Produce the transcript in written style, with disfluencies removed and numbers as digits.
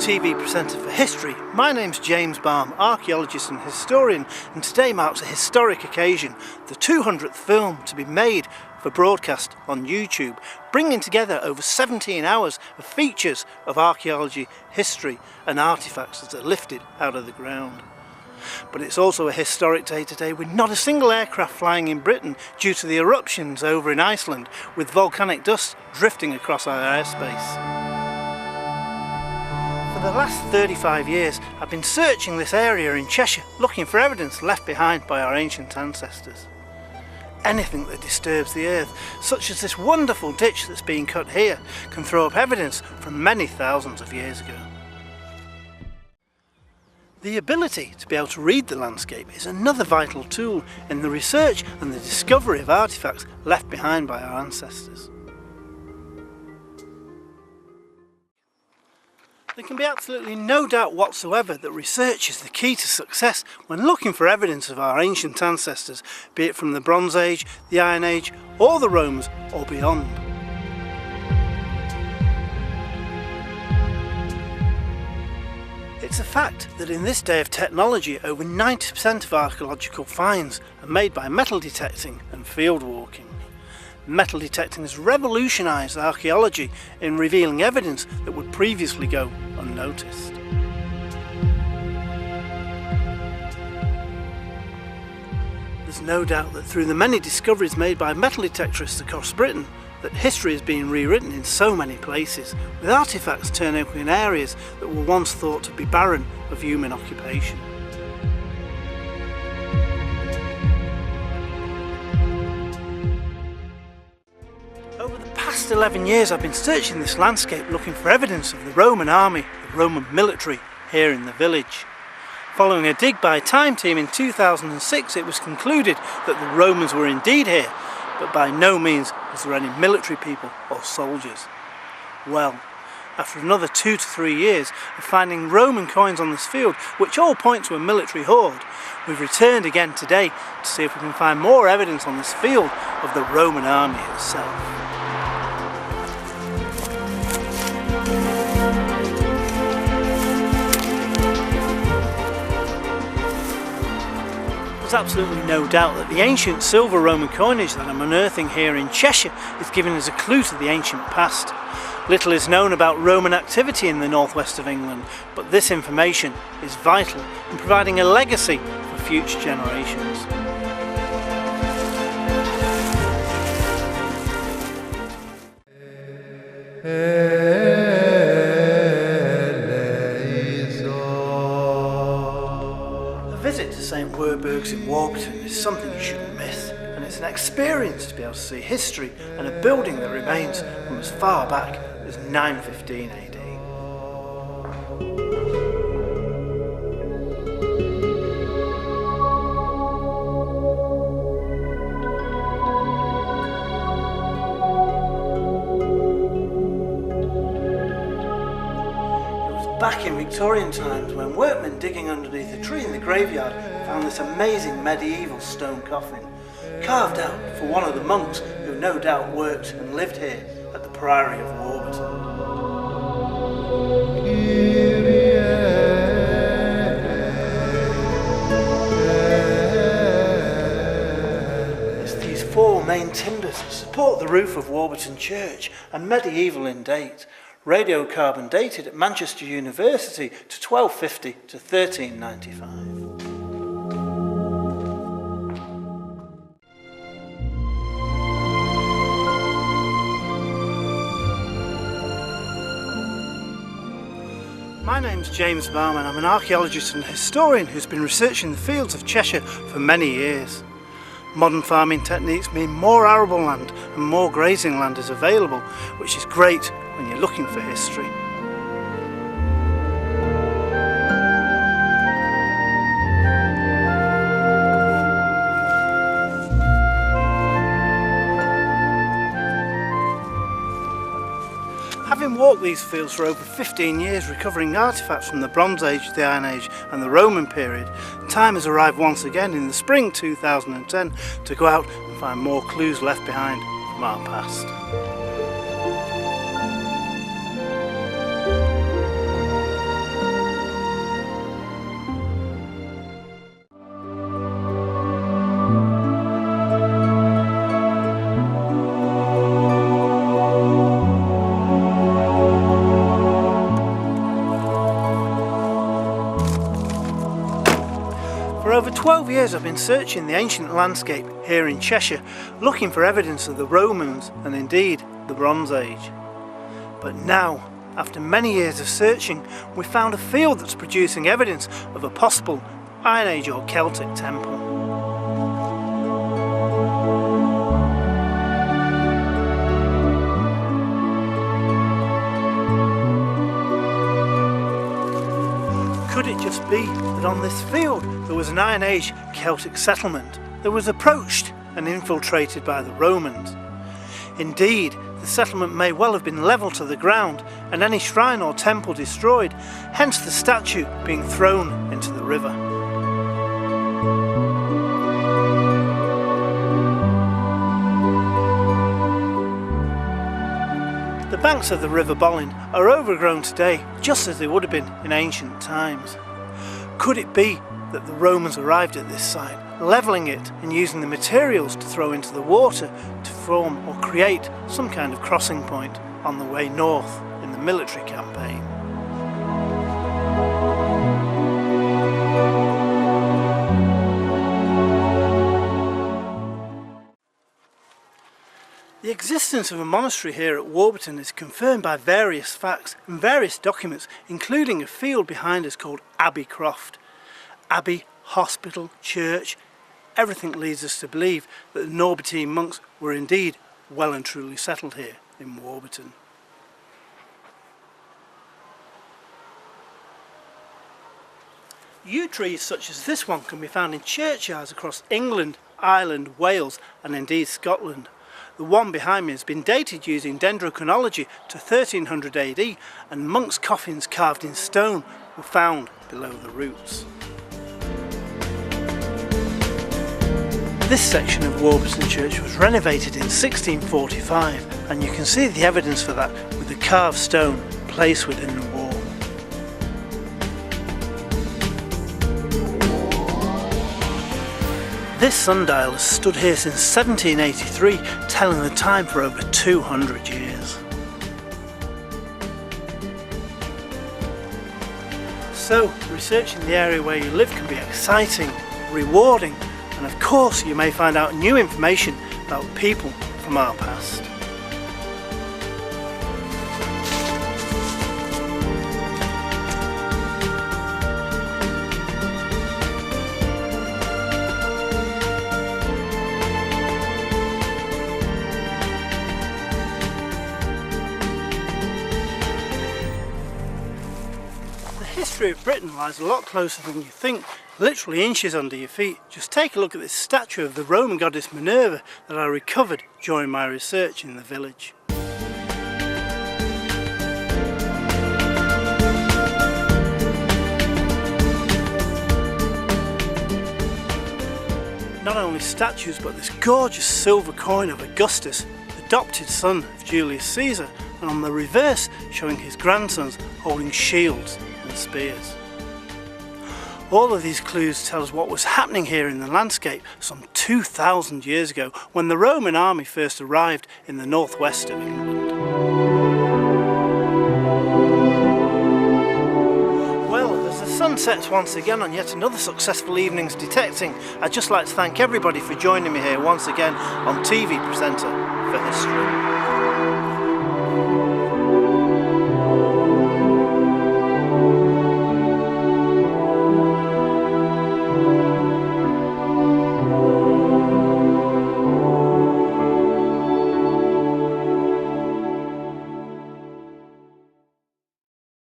TV presenter for history. My name's James Balme, archaeologist and historian, and today marks a historic occasion, the 200th film to be made for broadcast on YouTube, bringing together over 17 hours of features of archaeology, history and artefacts that are lifted out of the ground. But it's also a historic day today with not a single aircraft flying in Britain due to the eruptions over in Iceland, with volcanic dust drifting across our airspace. For the last 35 years I've been searching this area in Cheshire looking for evidence left behind by our ancient ancestors. Anything that disturbs the earth, such as this wonderful ditch that's being cut here, can throw up evidence from many thousands of years ago. The ability to be able to read the landscape is another vital tool in the research and the discovery of artefacts left behind by our ancestors. There can be absolutely no doubt whatsoever that research is the key to success when looking for evidence of our ancient ancestors, be it from the Bronze Age, the Iron Age, or the Romans, or beyond. It's a fact that in this day of technology, over 90% of archaeological finds are made by metal detecting and field walking. Metal detecting has revolutionised archaeology in revealing evidence that would previously go unnoticed. There's no doubt that through the many discoveries made by metal detectorists across Britain, that history is being rewritten in so many places, with artefacts turning up in areas that were once thought to be barren of human occupation. Over the past 11 years I've been searching this landscape looking for evidence of the Roman army, the Roman military, here in the village. Following a dig by a time team in 2006, it was concluded that the Romans were indeed here, but by no means was there any military people or soldiers. Well, after another 2 to 3 years of finding Roman coins on this field, which all point to a military hoard, we've returned again today to see if we can find more evidence on this field of the Roman army itself. There's absolutely no doubt that the ancient silver Roman coinage that I'm unearthing here in Cheshire is giving us a clue to the ancient past. Little is known about Roman activity in the northwest of England, but this information is vital in providing a legacy for future generations. Visit to St Werburgh's in Warburton is something you shouldn't miss, and it's an experience to be able to see history and a building that remains from as far back as 915 AD. Back in Victorian times, when workmen digging underneath a tree in the graveyard found this amazing medieval stone coffin, carved out for one of the monks who no doubt worked and lived here at the Priory of Warburton. It's these four main timbers that support the roof of Warburton Church, and medieval in date. Radiocarbon dated at Manchester University to 1250 to 1395. My name's James Balme and I'm an archaeologist and historian who's been researching the fields of Cheshire for many years. Modern farming techniques mean more arable land and more grazing land is available, which is great when you're looking for history. Having walked these fields for over 15 years recovering artefacts from the Bronze Age, the Iron Age and the Roman period, time has arrived once again in the spring 2010 to go out and find more clues left behind from our past. over 12 years I've been searching the ancient landscape here in Cheshire, looking for evidence of the Romans and indeed the Bronze Age. But now, after many years of searching, we found a field that's producing evidence of a possible Iron Age or Celtic temple. Could it just be that on this field there was an Iron Age Celtic settlement that was approached and infiltrated by the Romans? Indeed, the settlement may well have been levelled to the ground and any shrine or temple destroyed, hence the statue being thrown into the river. The banks of the River Balme are overgrown today, just as they would have been in ancient times. Could it be that the Romans arrived at this site, levelling it and using the materials to throw into the water to form or create some kind of crossing point on the way north in the military campaign? The existence of a monastery here at Warburton is confirmed by various facts and various documents, including a field behind us called Abbey Croft. Abbey, hospital, church, everything leads us to believe that the Norbertine monks were indeed well and truly settled here in Warburton. Yew trees such as this one can be found in churchyards across England, Ireland, Wales and indeed Scotland. The one behind me has been dated using dendrochronology to 1300 AD and monks' coffins carved in stone were found below the roots. This section of Warburton Church was renovated in 1645 and you can see the evidence for that with the carved stone placed within the wall. This sundial has stood here since 1783, telling the time for over 200 years. So, researching the area where you live can be exciting, rewarding, and of course you may find out new information about people from our past. The history of Britain lies a lot closer than you think, literally inches under your feet. Just take a look at this statue of the Roman goddess Minerva that I recovered during my research in the village. Not only statues but this gorgeous silver coin of Augustus, adopted son of Julius Caesar, and on the reverse showing his grandsons holding shields and spears. All of these clues tell us what was happening here in the landscape some 2,000 years ago when the Roman army first arrived in the northwest of England. Well, as the sun sets once again on yet another successful evening's detecting, I'd just like to thank everybody for joining me here once again on TV Presenter for History.